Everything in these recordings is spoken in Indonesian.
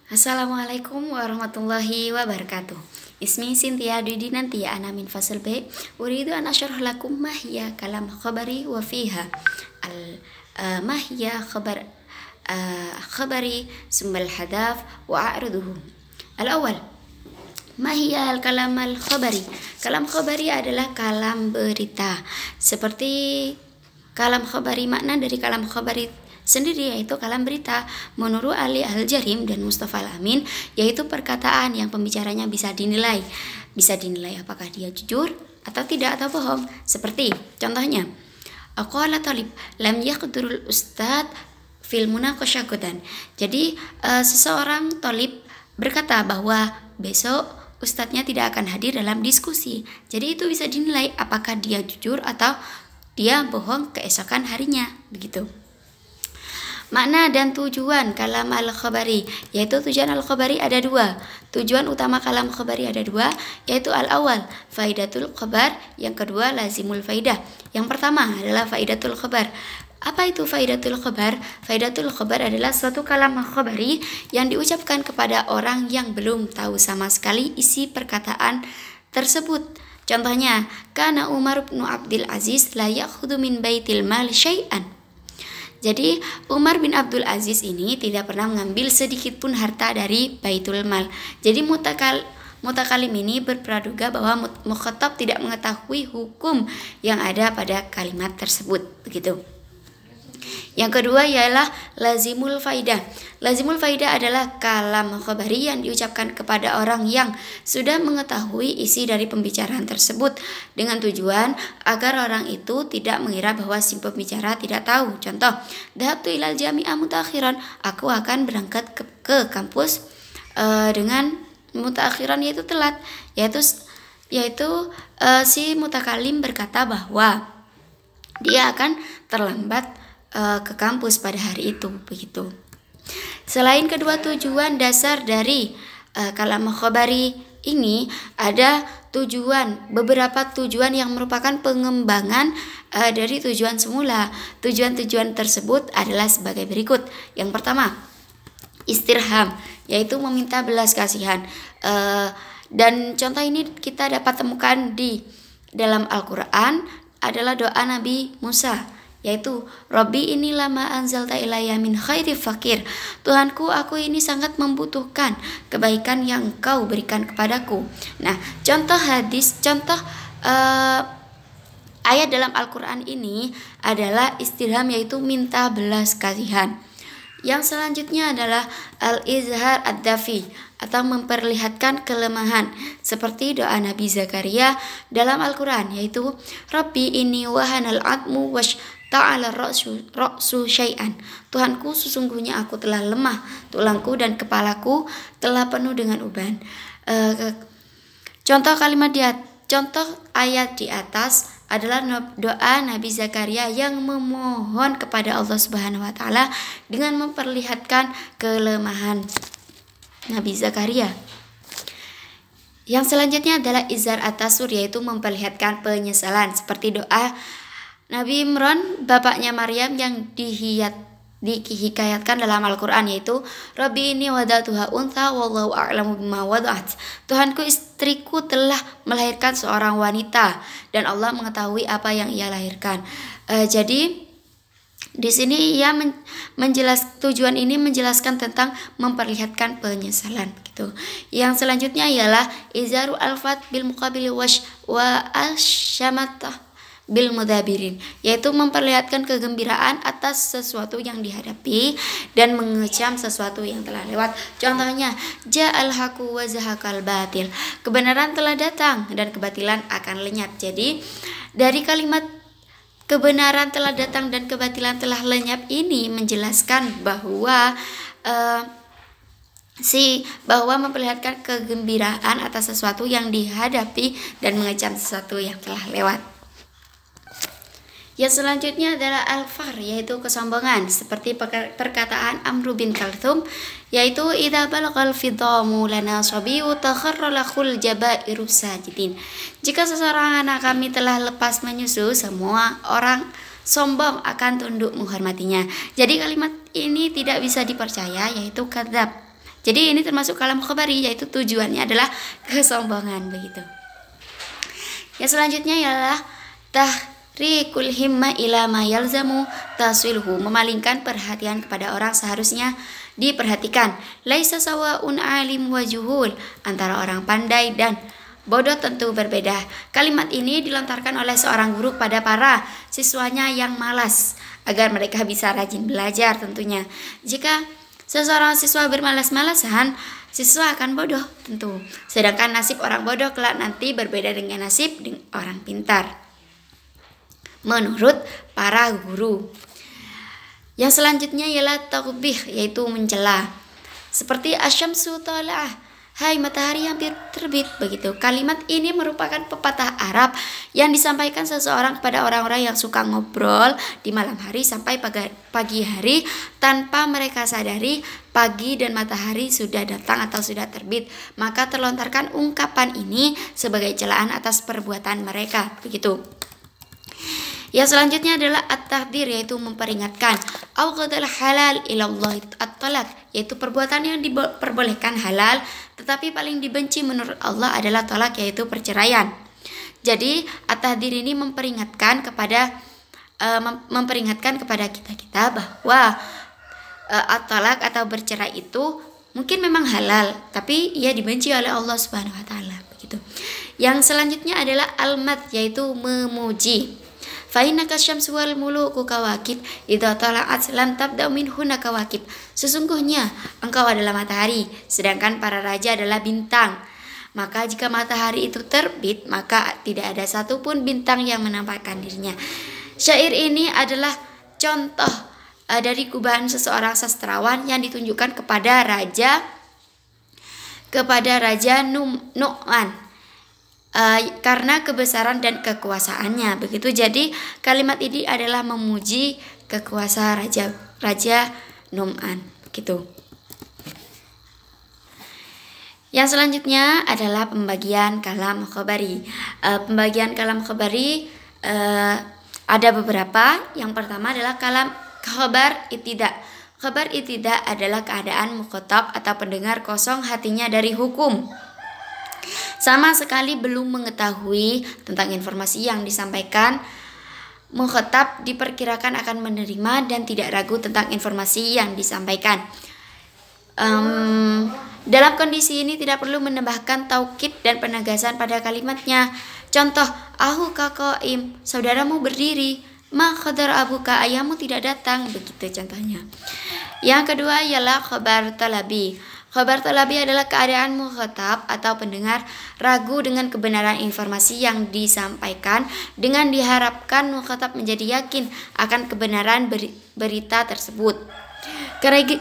Assalamualaikum warahmatullahi wabarakatuh. Ismi Sintia Dwi Nantia ana min fasal B. Uridu an asyarh lakum ma hiya kalam khabari wa fiha al ma hiya khabari sumbal hadaf wa a'riduhu. Al-awwal, ma hiya al-kalam al-khabari. Kalam khabari adalah kalam berita. Seperti kalam khabari, makna dari kalam khabari sendiri yaitu kalam berita. Menurut Ali Al-Jarim dan Mustafa Al-Amin, yaitu perkataan yang pembicaranya bisa dinilai apakah dia jujur atau tidak atau bohong. Seperti contohnya, aqala talib lam yaqdurul ustad fil munaqashakodan. Jadi seseorang talib berkata bahwa besok ustadznya tidak akan hadir dalam diskusi. Jadi itu bisa dinilai apakah dia jujur atau dia bohong keesokan harinya, begitu. Makna dan tujuan kalam al-khabari, yaitu tujuan al-khabari ada dua. Tujuan utama kalam khabari ada dua, yaitu al-awal faidatul khabar, yang kedua lazimul faidah. Yang pertama adalah faidatul khabar. Apa itu faidatul khabar? Faidatul khabar adalah suatu kalam khabari yang diucapkan kepada orang yang belum tahu sama sekali isi perkataan tersebut. Contohnya, kana Umar bin Abdul Aziz la ya'khudhu min baitil mal syai'an. Jadi Umar bin Abdul Aziz ini tidak pernah mengambil sedikit pun harta dari Baitul Mal. Jadi mutakalim ini berpraduga bahwa mukhatab tidak mengetahui hukum yang ada pada kalimat tersebut, begitu. Yang kedua ialah lazimul faidah. Lazimul faidah adalah kalam khabari yang diucapkan kepada orang yang sudah mengetahui isi dari pembicaraan tersebut dengan tujuan agar orang itu tidak mengira bahwa si pembicara tidak tahu. Contoh, dhahabtu ilal jami'ah mutakhiran. Aku akan berangkat ke kampus dengan mutakhiran, yaitu telat. Yaitu si mutakalim berkata bahwa dia akan terlambat ke kampus pada hari itu, begitu. Selain kedua tujuan dasar dari kalam khabari ini, ada beberapa tujuan yang merupakan pengembangan dari tujuan semula. Tujuan-tujuan tersebut adalah sebagai berikut. Yang pertama, istirham, yaitu meminta belas kasihan. Dan contoh ini kita dapat temukan di dalam Al-Quran adalah doa Nabi Musa, yaitu Rabbi ini lama anzalta ilayya min khairi fakir. Tuhanku, aku ini sangat membutuhkan kebaikan yang Kau berikan kepadaku. Nah, contoh ayat dalam Al-Quran ini adalah istirham, yaitu minta belas kasihan. Yang selanjutnya adalah al-izhar ad-dafi, atau memperlihatkan kelemahan, seperti doa Nabi Zakaria dalam Al-Quran, yaitu Rabbi ini wahanal atmu wash ta'ala ra'su syai'an. Tuhanku, sesungguhnya aku telah lemah, tulangku dan kepalaku telah penuh dengan uban. Contoh ayat di atas adalah doa Nabi Zakaria yang memohon kepada Allah Subhanahu wa taala dengan memperlihatkan kelemahan Nabi Zakaria. Yang selanjutnya adalah izhar at-tasur, yaitu memperlihatkan penyesalan, seperti doa Nabi Imran, bapaknya Maryam, yang dihikayatkan dalam Al-Quran, yaitu Rabbi ini wada'tuha untha wallahu a'lamu bima wada'at. Tuhanku, istriku telah melahirkan seorang wanita dan Allah mengetahui apa yang ia lahirkan. Jadi di sini ia tujuan ini menjelaskan tentang memperlihatkan penyesalan, gitu. Yang selanjutnya ialah izharu al-fat bil muqabili wa al-syamatah bil mudabirin, yaitu memperlihatkan kegembiraan atas sesuatu yang dihadapi dan mengecam sesuatu yang telah lewat. Contohnya, ja'al haqu wa zahaqal batil. Kebenaran telah datang dan kebatilan akan lenyap. Jadi dari kalimat kebenaran telah datang dan kebatilan telah lenyap ini menjelaskan bahwa memperlihatkan kegembiraan atas sesuatu yang dihadapi dan mengecam sesuatu yang telah lewat. Yang selanjutnya adalah al-fakhr, yaitu kesombongan, seperti perkataan Amr bin Kalthum, yaitu idza balagal fidamu lana sabiyu takharra lahul jabairu sajidin. Jika seseorang anak kami telah lepas menyusu, semua orang sombong akan tunduk menghormatinya. Jadi kalimat ini tidak bisa dipercaya, yaitu kadzab. Jadi ini termasuk kalam khabari, yaitu tujuannya adalah kesombongan begitu. Yang selanjutnya ialah tahrikul himma ila ma yalzamu taswilhu, memalingkan perhatian kepada orang seharusnya diperhatikan. Laisa sawa'un alim wa juhul, antara orang pandai dan bodoh tentu berbeda. Kalimat ini dilontarkan oleh seorang guru pada para siswanya yang malas, agar mereka bisa rajin belajar tentunya. Jika seseorang siswa bermalas-malasan, siswa akan bodoh tentu. Sedangkan nasib orang bodoh kelak nanti berbeda dengan nasib orang pintar, menurut para guru. Yang selanjutnya ialah taqbih, yaitu mencela. Seperti asyamsu tala'ah, hai matahari hampir terbit begitu. Kalimat ini merupakan pepatah Arab yang disampaikan seseorang kepada orang-orang yang suka ngobrol di malam hari sampai pagi hari tanpa mereka sadari pagi dan matahari sudah datang atau sudah terbit. Maka terlontarkan ungkapan ini sebagai celaan atas perbuatan mereka begitu. Yang selanjutnya adalah at-tahdhir, yaitu memperingatkan. Awqadal halal ilallah at-talaq, yaitu perbuatan yang diperbolehkan halal tetapi paling dibenci menurut Allah adalah talak, yaitu perceraian. Jadi at-tahdhir ini memperingatkan kepada kita bahwa at-talaq atau bercerai itu mungkin memang halal tapi ia dibenci oleh Allah Subhanahu wa taala begitu. Yang selanjutnya adalah al-madh, yaitu memuji. Fa innaka syamsu wal muluku kawakib idza tala'at lam tabda minhunna kawakib. Sesungguhnya engkau adalah matahari, sedangkan para raja adalah bintang. Maka jika matahari itu terbit, maka tidak ada satupun bintang yang menampakkan dirinya. Syair ini adalah contoh dari gubahan seseorang sastrawan yang ditunjukkan kepada Raja Nu'man. Karena kebesaran dan kekuasaannya begitu. Jadi kalimat ini adalah memuji kekuasaan Raja Nu'man begitu. Yang selanjutnya adalah pembagian kalam khabari. Pembagian kalam khabari ada beberapa. Yang pertama adalah kalam khabar itida. Khabar itida adalah keadaan mukhatab atau pendengar kosong hatinya dari hukum, sama sekali belum mengetahui tentang informasi yang disampaikan. Mukhatab diperkirakan akan menerima dan tidak ragu tentang informasi yang disampaikan. Dalam kondisi ini tidak perlu menambahkan taukid dan penegasan pada kalimatnya. Contoh, ahu qaim, saudaramu berdiri. Ma khadar abuka, ayahmu tidak datang, begitu contohnya. Yang kedua ialah khabar talabi. Khabar talabi adalah keadaan mukhatab atau pendengar ragu dengan kebenaran informasi yang disampaikan dengan diharapkan mukhatab menjadi yakin akan kebenaran berita tersebut.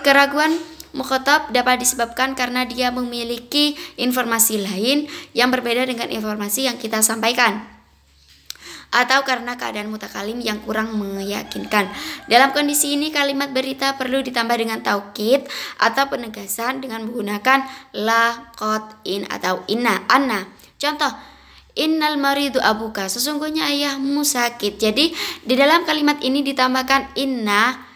Keraguan mukhatab dapat disebabkan karena dia memiliki informasi lain yang berbeda dengan informasi yang kita sampaikan, atau karena keadaan mutakalim yang kurang meyakinkan. Dalam kondisi ini kalimat berita perlu ditambah dengan taukid atau penegasan dengan menggunakan la, qad, in atau inna, anna. Contoh, innal maridu abuka, sesungguhnya ayahmu sakit. Jadi di dalam kalimat ini ditambahkan inna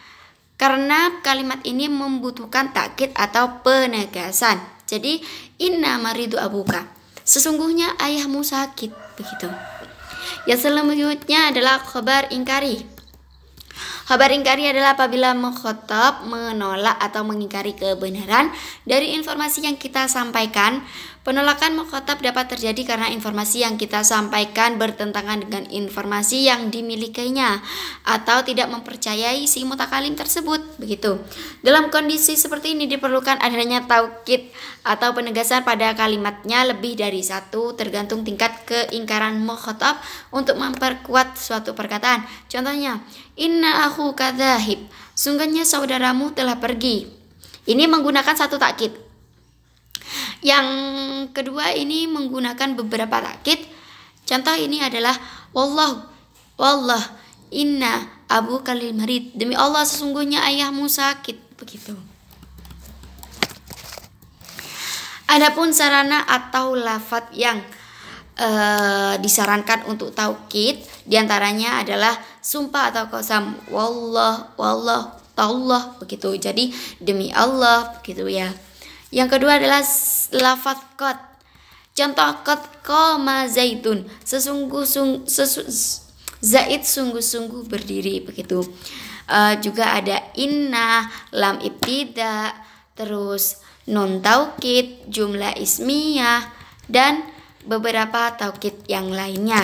karena kalimat ini membutuhkan taukid atau penegasan. Jadi inna maridu abuka, sesungguhnya ayahmu sakit begitu. Yang selanjutnya adalah khabar ingkari. Khabar ingkari adalah apabila mukhatab menolak atau mengingkari kebenaran dari informasi yang kita sampaikan. Penolakan mukhatab dapat terjadi karena informasi yang kita sampaikan bertentangan dengan informasi yang dimilikinya atau tidak mempercayai si mutakalim tersebut begitu. Dalam kondisi seperti ini diperlukan adanya taukid atau penegasan pada kalimatnya lebih dari satu, tergantung tingkat keingkaran mukhatab untuk memperkuat suatu perkataan. Contohnya, inna akhu kadzahib, sungguhnya saudaramu telah pergi. Ini menggunakan satu takkid. Yang kedua ini menggunakan beberapa takkid. Contoh ini adalah wallah inna abu kalil marid, demi Allah sesungguhnya ayahmu sakit begitu. Adapun sarana atau lafadz yang disarankan untuk taukid diantaranya adalah sumpah atau qasam, wallah tallah begitu. Jadi demi Allah begitu ya. Yang kedua adalah lafaz qad. Contoh qad qama zaitun, zaid sungguh-sungguh berdiri begitu. Juga ada inna, lam ibtida, terus nun taukid, jumlah ismiyah, dan beberapa taukid yang lainnya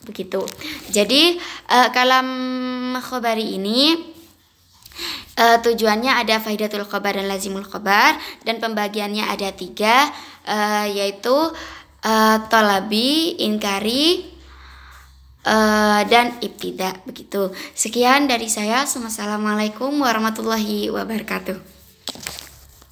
begitu. Jadi kalam khobari ini tujuannya ada faidatul khobar dan lazimul khobar, dan pembagiannya ada 3, yaitu tolabi, inkari, dan ibtida begitu. Sekian dari saya. Wassalamualaikum warahmatullahi wabarakatuh.